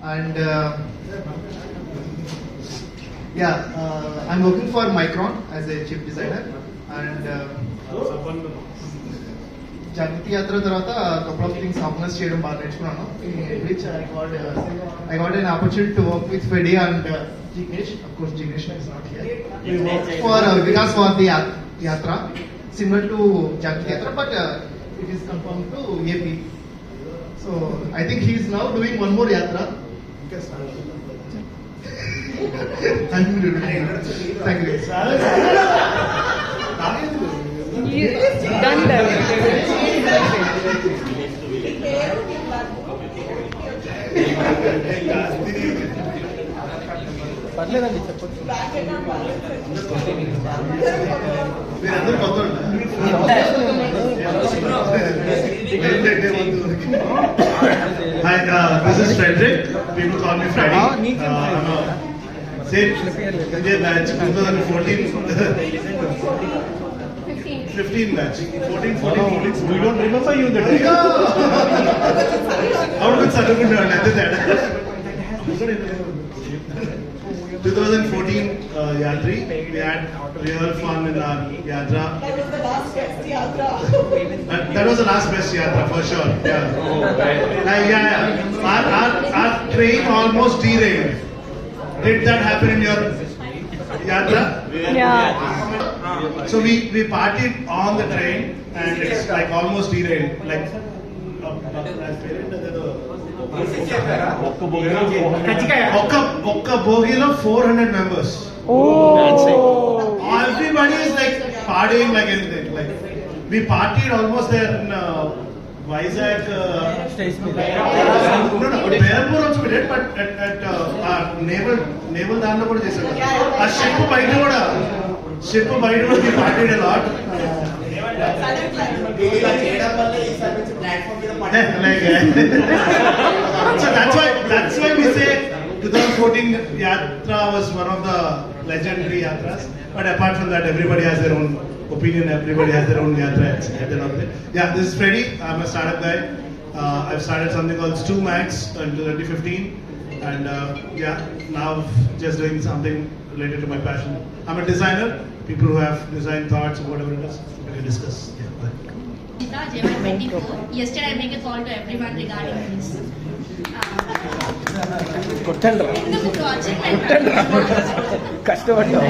and I'm working for Micron as a chip designer, and Jagriti Yatra tarvata a couple of things organize cheyadam baga nechikunnanu, in which I got an opportunity to work with Fedi and Jignesh. Of course, Jignesh is not here. We worked for Vikas for the Yatra, similar to Jagriti Yatra, but it is confirmed to AP. So I think he is now doing one more Yatra. Thank you. Done that. పర్లేదండి చెప్పొచ్చు. Hi, this is Frederick. People call me Freddy. I'm a India batch 2014. 15 batch. 14. We don't remember you that day. How much Saturday that? 2014 Yatri. We had real fun in our Yatra. That was the last best Yatra. That was the last best Yatra for sure. Our train almost derailed. Did that happen in your Yatra? Yeah. So we partied on the train and it's like almost derailed. Like ఒక్క బోగిలో 400 members. Everybody is like partying like anything. Like we partied almost there in Vizag. Berhampur also we did, but at naval దాంట్లో కూడా చేశారు. ఆ ship బయట కూడా we partied a lot. So that's why we say 2014 Yatra was one of the legendary Yatras. But apart from that, everybody has their own opinion. Everybody has their own Yatra at the end of it. Yeah, this is Freddy. I'm a startup guy. I've started something called Stu Max in 2015, and now just doing something related to my passion. I'm a designer. People who have design thoughts or whatever it is, we can discuss. Yesterday I make a call to everyone regarding this. కష్టపడ్డా.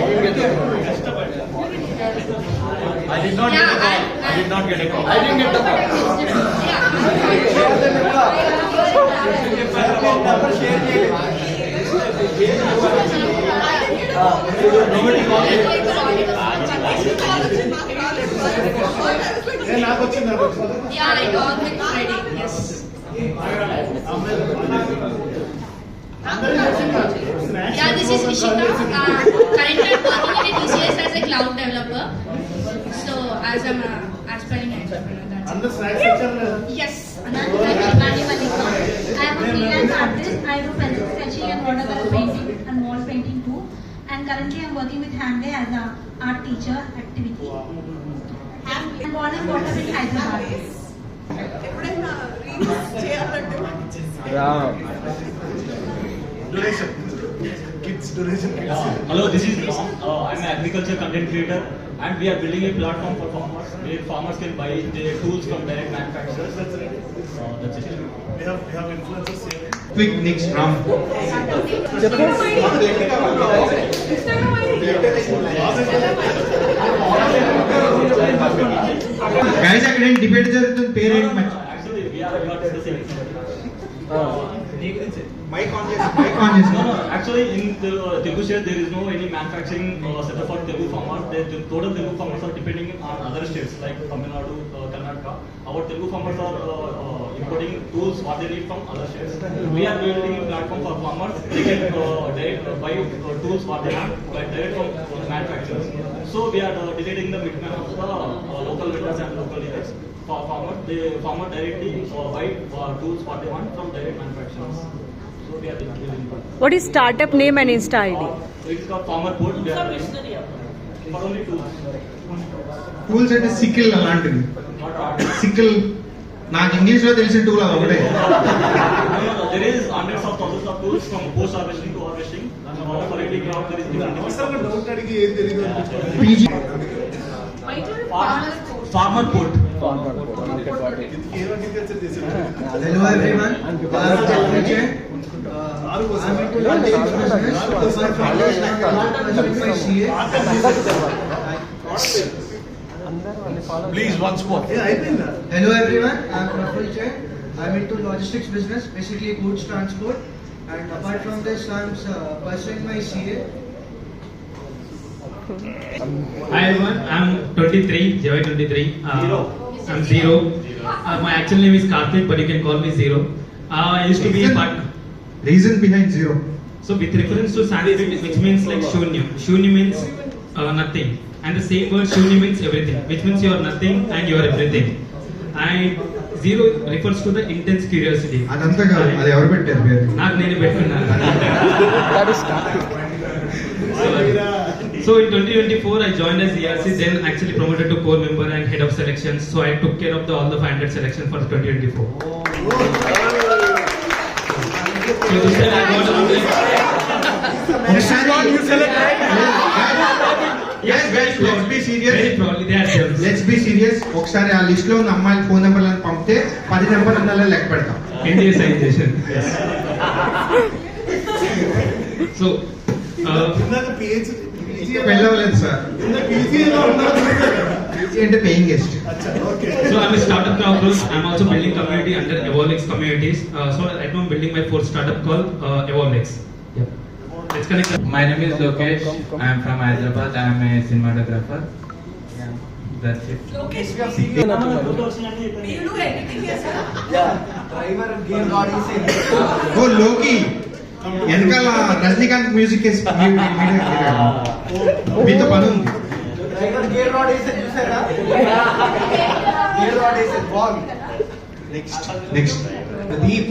I did not get a call. I didn't get the call. Nobody called me. Yeah, I talked with Freddy. Yes. Yeah, this is Ishita. Currently I'm working in a TCS as a cloud developer. So as I'm an aspiring entrepreneur. That's it. Yes. I am a freelance artist. I do pencil sketching and watercolor painting and wall painting too. And currently I am working with Hamday as an art teacher activity. I'm born and brought up in Hyderabad. Donation. Kids donation. Hello, this is Ram. I'm an agriculture content creator, and we are building a platform for farmers where farmers can buy their tools from direct manufacturers. That's it. We have influencers here. Quick next Ram. Guys, అక్కడ ఏం debate జరుగుతుంది పేరేంటి మరి? Actually, we are not discussing. Mic on. No. Actually, in Telugu state, there is no any manufacturing setup for Telugu farmers. The total Telugu farmers are depending on other states like Tamil Nadu, Karnataka. Our Telugu farmers are importing tools what they need from other states. We are building a platform for farmers. They can direct buy tools what they have direct from manufacturers. So we are deleting the middleman of the local vendors and local leaders. For farmers, the farmer directly buy tools what they want from direct manufacturers. So we are doing that. What is startup name and Insta ID? It is called Farmer Board. For only tools. Tools అంటే sickle అలాంటివి. Not art. Sickle నాకు English లో తెలిసిన tool అది ఒకటే. There is hundreds of thousands of tools from post harvesting to harvesting. For every crop there is different. PG. Farmer put. Hello everyone. I'm Vijay. I'm into logistics business. Apart from this, I'm pursuing my CA. Please, once more. Hello everyone. I'm Praful Jain. I'm into logistics business, basically goods transport. And apart from this, I'm pursuing my CA. Hi everyone, I'm 23, JY 23. I'm Zero. My actual name is Karthik, but you can call me Zero. I used to be a partner. Reason behind zero. So with reference to Sanskrit, which means like Shunya. Shunya means nothing. And the same word Shunya means everything, which means you are nothing and you are everything. And Zero refers to the intense curiosity. అదంతా కాదు, అది ఎవరు పెట్టారు పేరు? నాకు నేను పెట్టుకున్నాను. So in 2024 I joined as ERC, then actually promoted to core member and head of selections. So I took care of all the 500 selections for 2024. So this time I got Yes guys, let's be serious. very proudly they are jealous. Let's be serious. ఒకసారి ఆ list లో ఉన్న అమ్మాయిల phone నెంబర్లను పంపితే 10 నెంబర్ల లెక్క పెడతాం. NDA suggestion. Yes. So వెళ్ళవలేదు సార్. పీజీ అంటే paying guest. So I'm a startup now approach. I'm also building community under Evolix communities. So right now I'm building my fourth startup called Evolix. Yeah. Let's connect. My name is Lokesh. I am from Hyderabad. I am a cinematographer. Yeah, that's it. Lokesh, do you do editing yourself? ఓ లోకి వెనకాల Rajinikanth music మీతో పని ఉంది. Next Pradeep,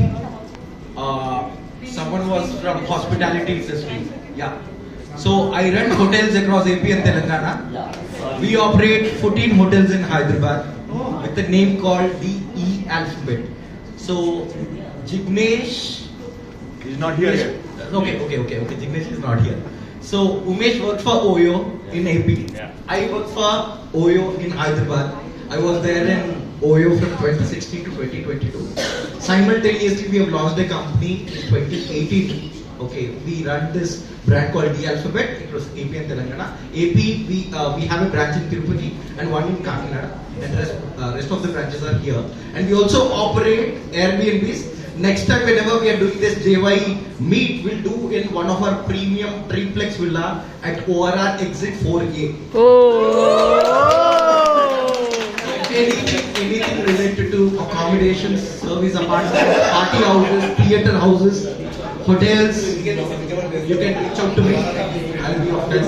someone was from hospitality industry. Yeah. So I run hotels across AP and Telangana. We operate 14 hotels in Hyderabad with a name called DE Alphabet. So Jignesh He's not here yet. Okay. Jignesh is not here. So Umesh worked for Oyo in AP. I worked for Oyo in Hyderabad. I was there in Oyo from 2016 to 2022. Simultaneously, we have launched a company in 2018. Okay, we run this brand called D Alphabet across AP and Telangana. AP, we have a branch in Tirupati and one in Kakinada, and rest of the branches are here. And we also operate Airbnbs. Next time, whenever we are doing this JY meet, we'll do in one of our premium triplex villa at ORR Exit 4A. Anything related to accommodations, service apartments, party houses, theater houses, hotels, you can reach out to me. I'll be of help.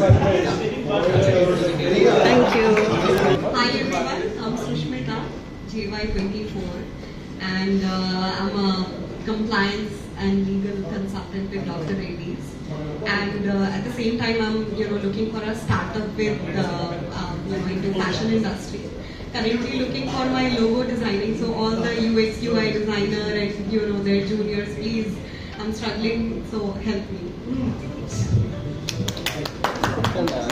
Thank you. Hi everyone, I'm Sushmita, JY24, and I'm a compliance and legal consultant with Dr. Reddy's. And at the same time, I'm looking for a startup with into fashion industry. Currently looking for my logo designing, so all the UX UI designer and their juniors, please. I'm struggling, so help me.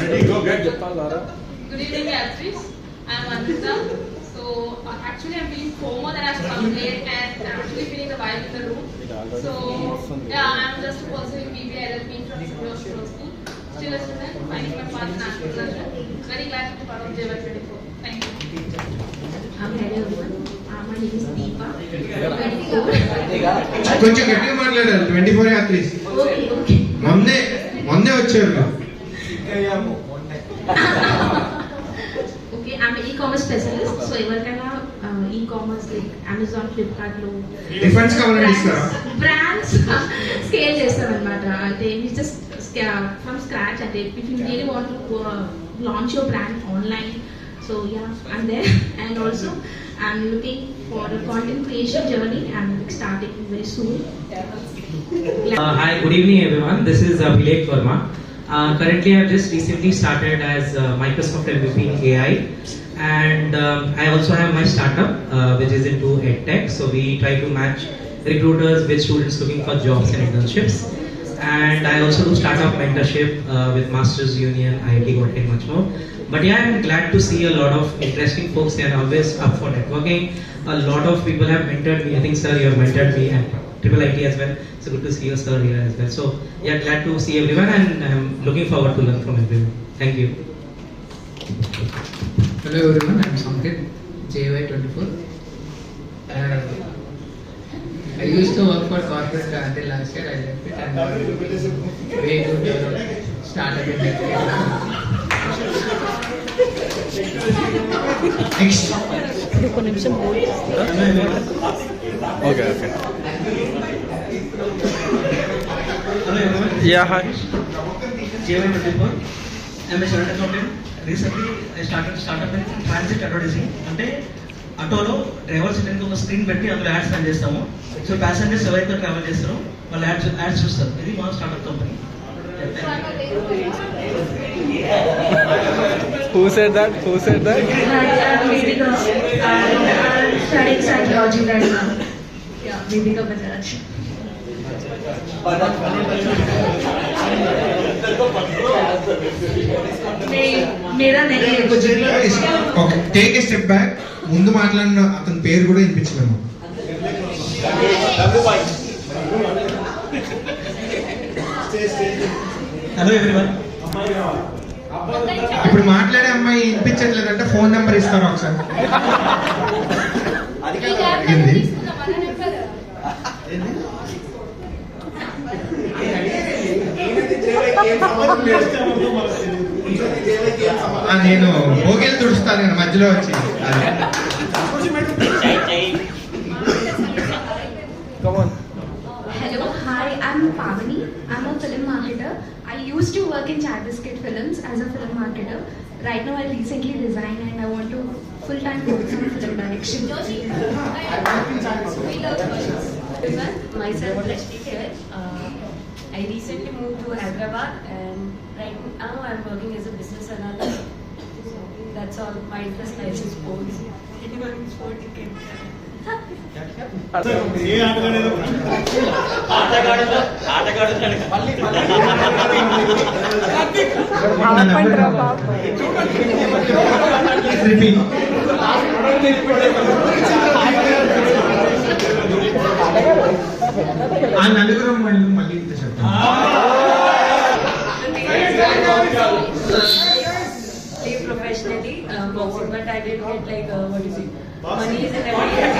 Ready, go get. Good evening, Beatrice. I'm Anita. So actually, I'm feeling FOMO that I've come late and I'm actually feeling the vibe in the room. So yeah, I'm just pursuing BBA LLB from Singapore School. Still a student, finding my path in agriculture. Very glad to be part of JY24. Thank you. Hello everyone. My name is Deepa. కొంచెం గట్టిగా మాట్లాడారు. 24 యాత్రీస్ మొన్నే వచ్చారు. Okay, I'm an e-commerce specialist. So ఎవరికైనా e-commerce like Amazon, Flipkart లో difference కావాలని ఇస్తారా? brands scale చేస్తామన్నమాట. అంటే we just from scratch. అంటే if you really want to launch your brand online, so yeah, I'm there. And also I'm looking for a content creation journey. I'm starting very soon. Hi, good evening everyone. This is Abhilek Verma. Currently I've just recently started as Microsoft MVP in AI, and I also have my startup which is into EdTech. So we try to match recruiters with students looking for jobs and internships. And I also do startup mentorship with Masters Union, IIT Guwahati, much more. But yeah, I'm glad to see a lot of interesting folks. They are always up for networking. A lot of people have mentored me. I think, sir, you have mentored me, and Triple IT as well. So good to see you, sir, here as well. So yeah, glad to see everyone, and I'm looking forward to learn from everyone. Thank you. Hello everyone, I'm Sankit, JY24. I used to work for corporate until last year. I left it and way good startup in tech. Next. Okay. Hello everyone. Yeah, hi. JY24. I'm a chartered accountant. Recently, I started startup in transit advertising. అంటే ఆటోలో driver seat ఒక screen పెట్టి అందులో ads run చేస్తాము. So passengers ఎవరైతే travel చేస్తారో వాళ్ళు ads చూస్తారు. ఇది మా startup company. Who said that? Hi, I'm Vedika. I'm studying psychology right now. Yeah, Vedika Bajaj. मेरा नहीं है कुछ भी. Okay, take a step back. ముందు మాట్లాడిన అతని పేరు కూడా వినిపించలేము. Hello everyone. ఇప్పుడు మాట్లాడే అమ్మాయి వినిపించట్లేదంటే ఫోన్ నెంబర్ ఇస్తారా ఒకసారి? నేను భోగిలు తుడుస్తాను నేను మధ్యలో వచ్చి. Hello, hi, I'm Pavani. I'm a film marketer. I used to work in Chai Biscuit Films as a film marketer. Right now, I recently resigned and I want to full-time focus on film direction. Myself, Rashmi here. I recently moved to Hyderabad and right now I'm working as a business analyst. So that's all. My interest lies in sports. Anyone in sport you can. ఆ నలుగురు మళ్ళీ చెప్తాను. Live professionally, boxing, but I didn't get like what is it? Money is in everything.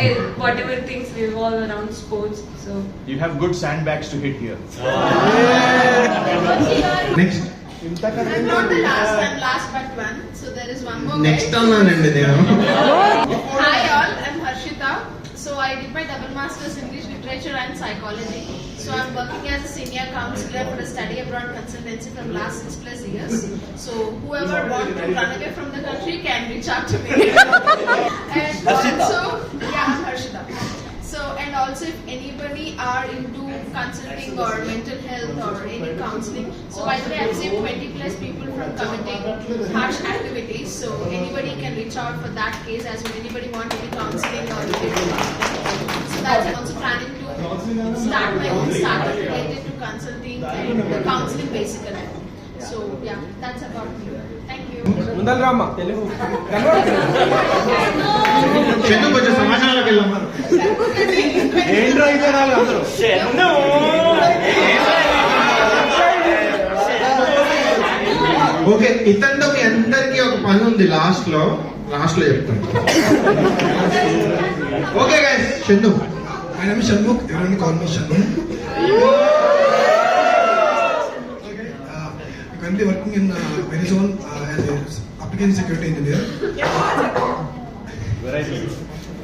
And whatever things revolve around sports. So You have good sandbags to hit here. Next I'm not the last, I'm last but one. So there is one more. Next అన్నానండి నేను. Hi all, I'm Harshita. So I did my double masters English literature and psychology. So I'm working as a senior counselor for a study abroad consultancy from last 6+ years. So whoever wants to run away from the country can reach out to me. And also, yeah, I'm Harshita. So and also if anybody are into consulting or mental health or any counseling, so by the way I've seen 20+ people from committing harsh activities. So anybody can reach out for that case as well. Anybody want any counseling or anything. So that's I'm also planning to start my own startup related to consulting and counseling basically. So yeah, that's about me. Thank you. ముందల్ రామ్మా తెలుగు చెన్ను కొంచెం సమాచారాలకు వెళ్ళమ్మా. ఏంట్రా అయితే రాలి అందరూ okay, ఇతనితో మీ అందరికీ ఒక పని ఉంది. లాస్ట్ లో చెప్తాను. Okay guys, Chandu. My name is Shanmukh. Everyone call me Shannu. Okay. I'm currently working in Verizon as an application security engineer.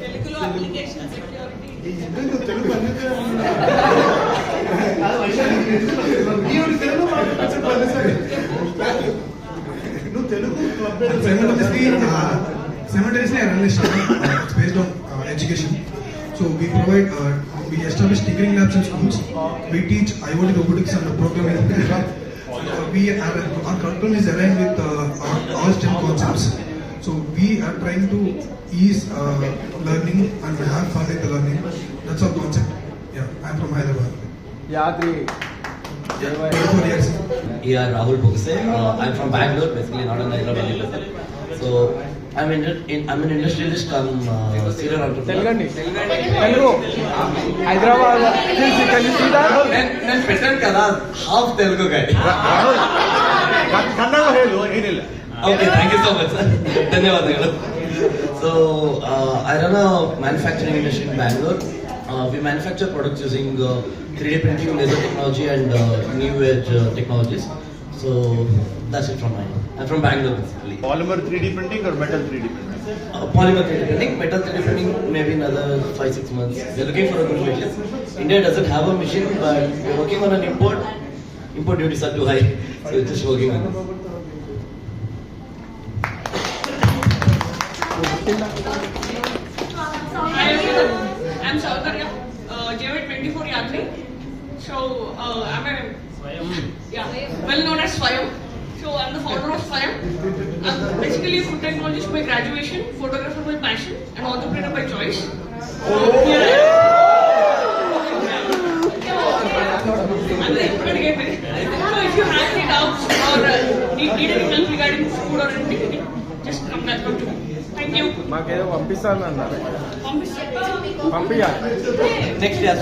Telugulo application security. Simultaneously, I run a startup. It's based on education. So we provide, we establish tinkering labs in schools. We teach IoT robotics and programming. Our curriculum is aligned with all STEM concepts. So So we are trying to ease learning and have fun in the learning. That's our concept. Yeah, I'm from Hyderabad. Yadri. 24 years. Yeah, Rahul Bogse. I'm from Bangalore, basically not an Hyderabadi person. So I'm an industrialist come serial entrepreneur. Telugu. Hyderabad. Can you see that? నేను పెట్టాను కదా half Telugu guy. Kannada ಹೇಳು ಏನಿಲ್ಲ. Okay, thank you so much, sir. ధన్యవాదాలు. So I run a manufacturing industry in Bangalore. We manufacture products using 3D printing, laser technology, and new age technologies. So that's it from my end. I'm from Bangalore basically. Polymer 3D printing or metal 3D printing? Polymer 3D printing, metal 3D printing, maybe another 5-6 months. We're looking for a good machine. India doesn't have a machine, but we're working on an import. Import duties are too high, so we're just working on it. Hi everyone, I'm Saukarya, JY24 Yadri. So I'm well known as Swayam. So I'm the founder of Swayam. I'm basically a food technologist by graduation, photographer by passion, and entrepreneur by choice. Here I am. I'm the expert again. So if you have any doubts or need any help regarding food or anything, just come back to me. Thank you. మాకేదో పంపిస్తాను అన్నారు. పంపించాలి. Next year.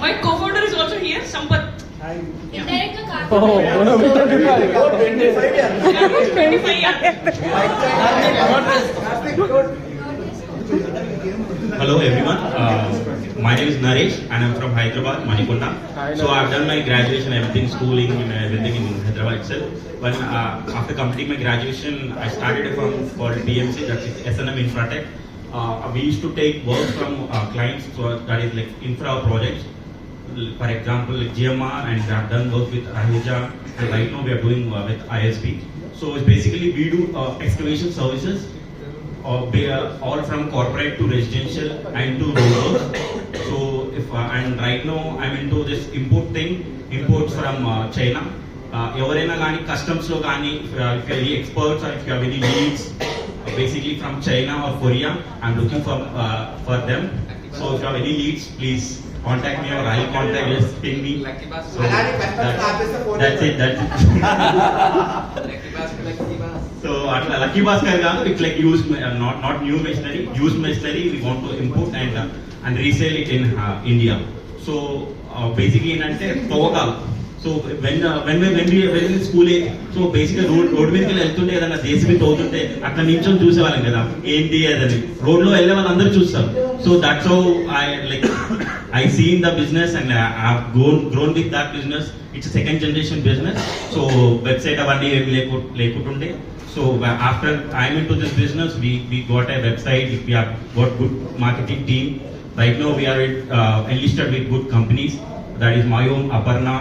My co-founder is also here, Sampath. Hello everyone, my name is Naresh and I'm from Hyderabad, Manikonda. So I've done my graduation, everything, schooling and everything in Hyderabad itself. But after completing my graduation, I started a firm called BMC, that is SNM Infratech. We used to take work from clients, so that is like infra projects. For example, like GMR, and I've done work with Raheja, and right now we are doing with ISP. So it's basically we do excavation services, all from corporate to residential and to rural. So and right now I'm into this imports from China. ఎవరైనా కానీ customs లో కానీ if you are any experts or if you have any needs basically from China or Korea, I'm looking for them. So if you have any needs, please contact me or I'll contact you, just ping me. So that's it. So Lucky Basket kaadu, it's like used, not new machinery, used machinery we want to import and resell it in India. So basically ఏంటంటే తవ్వకాలు. So when we were in school age, so basically road మీదకి వెళ్తుంటే ఏదన్నా JCB తవ్వుతుంటే అక్కడ నించొని చూసేవాళ్ళం కదా ఏంటి అదని. రోడ్ లో వెళ్ళే వాళ్ళందరూ చూస్తారు. So that's how I seen the business and I've grown with that business. It's a second generation business. So website avani lekutunde. So after I'm into this business, we got a website, we have got good marketing team. Right now we are enlisted with good companies. That is Mayom, Aparna,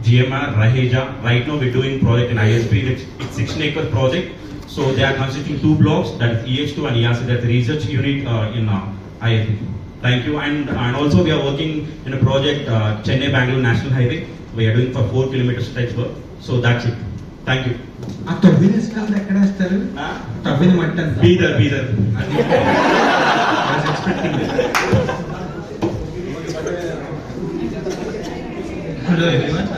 GMR, Raheja. Right now we're doing project in ISP. It's 16-acre project. So they are constituting 2 blocks, that is EH2 and ERC, that's the research unit in ISP. Thank you. And also we are working in a project, Chennai-Bangalore National Highway. We are doing for 4 kilometers stretch work. So that's it. Thank you. ఆ తవ్విన ఇసుకలు ఎక్కడ వేస్తారు? తవ్విన మట్టి అంతా Bidar Hello everyone,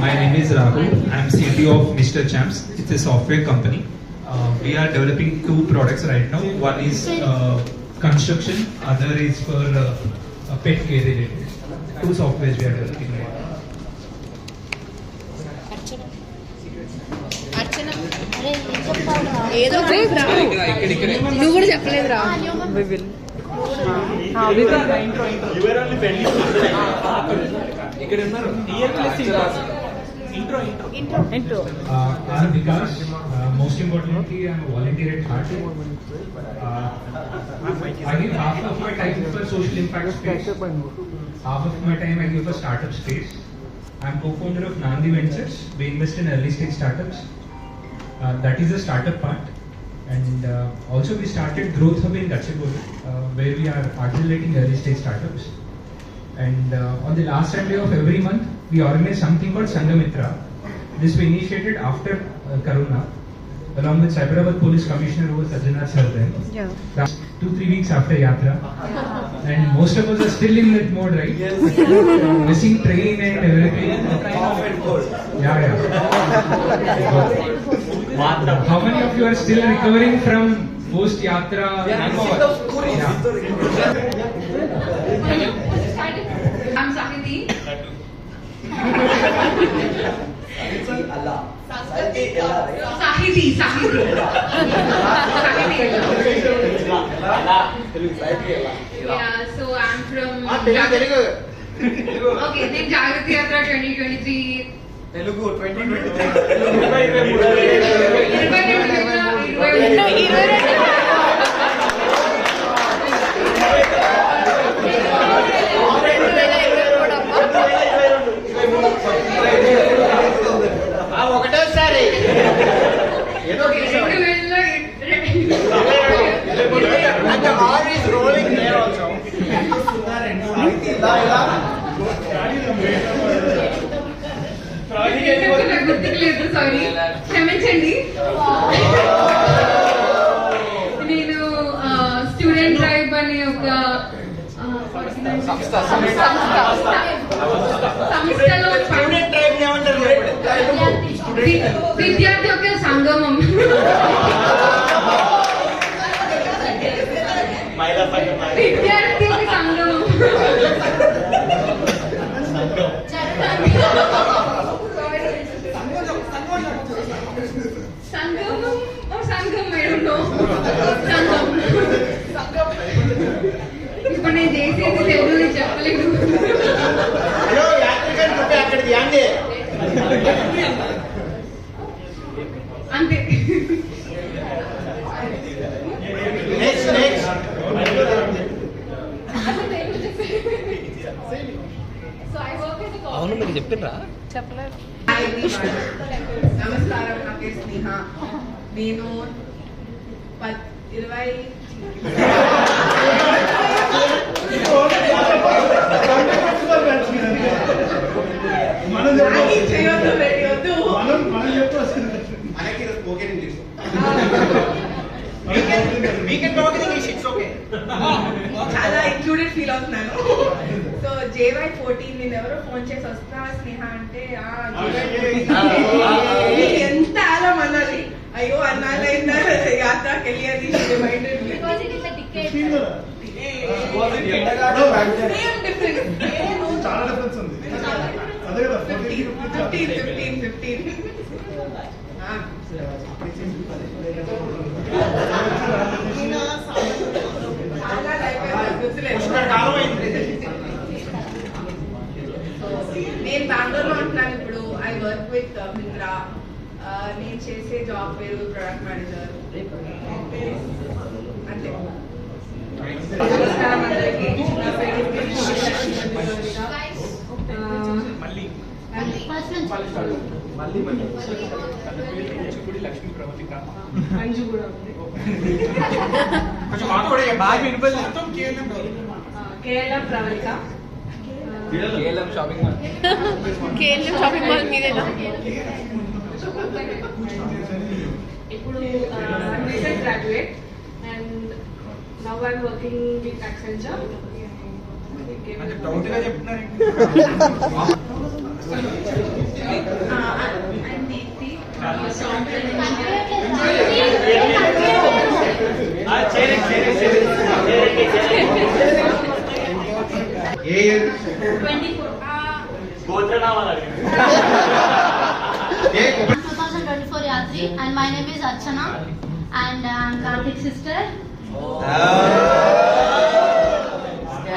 my name is Rahul. I am CTO of Mr. Champs. It's a software company. We are developing 2 products right now. One is construction, other is for pet care related. 2 softwares we are developing right now. ఏదో నువ్వు కూడా చెప్పలేదురా. ఇక్కడ ఉన్నారు intro. Because most importantly, I'm a volunteer at heart. I give half of my time for social impact space. Half of my time I give for startup space. I'm co-founder of Nandi Ventures. We invest in early stage startups. That is the startup part. And also we started Growth Hub in Gachibowli, where we are accelerating early stage startups. And on the last Sunday of every month, we organize something called Sangamitra. This we initiated after Corona. along with Cyberabad Police Commissioner over Sajjanath sir then. Yeah. 2-3 weeks after Yatra. And most of us are still in that mode, right? Yes. Missing train and everything. Cough and cold. Yeah. How many of you are still recovering from post Yatra hangover? Yeah. I'm Sahiti. Sahiti. Yeah, so I'm from. Okay, then Jagrati Yatra 2023. Telugu 2023. ఒకటేసారి R is rolling there also. గుర్తుకులేదు, sorry, క్షమించండి. నేను student tribe అనే ఒక సంస్థలో విద్యార్థి యొక్క సంగమం. విద్యార్థి యొక్క సంగమం. సంఘం ఇప్పుడు నేను చేసేది తెలుగులో చెప్పలేదు. అంతే. అవును మీరు చెప్పిండ్రా? చెప్పలేదు. నమస్కారం, నా పేరు స్నేహ. నేను 20 చాలా ఇంక్లూడెడ్ ఫీల్ అవుతున్నాను. సో JY14 నేను ఎవరో ఫోన్ చేసి వస్తున్నావా స్నేహ అంటే ఎంత ఆలం అన్నది. అయ్యో అన్నాళ్ళైందా యాత్రకి వెళ్ళి అది రిమైండెడ్. చాలా డిఫరెన్స్ ఉంది. అదే కదా 15. నేను బెంగళూరులో ఉంటున్నాను ఇప్పుడు. I work with Myntra. నేను చేసే జాబ్ పేరు ప్రొడక్ట్ మేనేజర్. అంతే. నమస్కారం అందరికీ. నా పేరు లక్ష్మీ ప్రవళిక. మంజు కూడా ఉంది. కొంచెం మాకు కూడా బాగా వినిపించలేదు. KLM Pravalika. KLM shopping mall. KLM shopping mall మీదేనా? ఇప్పుడు recent graduate and now I'm working with Accenture. Doubt గా చెప్తున్నారు. ఏ year? 24. 2024 Yatri, and my name is Archana, and I'm Karthik's sister.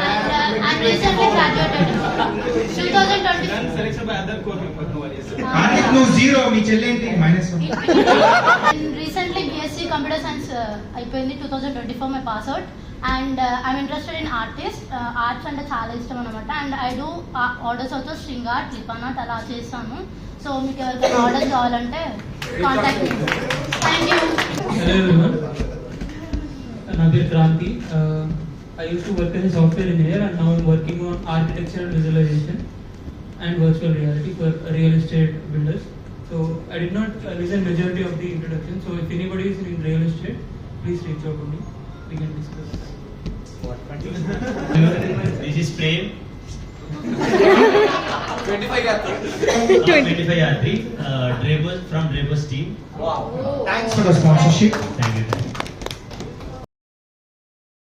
And I'm recently graduated 2020. Karthik నువ్వు 0, మీ చెల్లెంటి -1. Recently BSc Computer Science అయిపోయింది 2024 my pass out, and I'm interested in arts అంటే చాలా ఇష్టం అనమాట. And I do orders అవుతా string art, lip art అలా చేస్తాను. So మీకు ఎవరికైనా ఆర్డర్స్ కావాలంటే contact me. Thank you. Hello everyone. నా పేరు Kranti. I used to work as a software engineer, and now I'm working on architecture and visualization and virtual reality for real estate builders. So I did not listen majority of the introduction. So if anybody is in real estate, please reach out to me. We can discuss. This is Prem. 25 Yatri. 25 Yatri. From Drebus team. Wow. Thanks for the sponsorship. Thank you.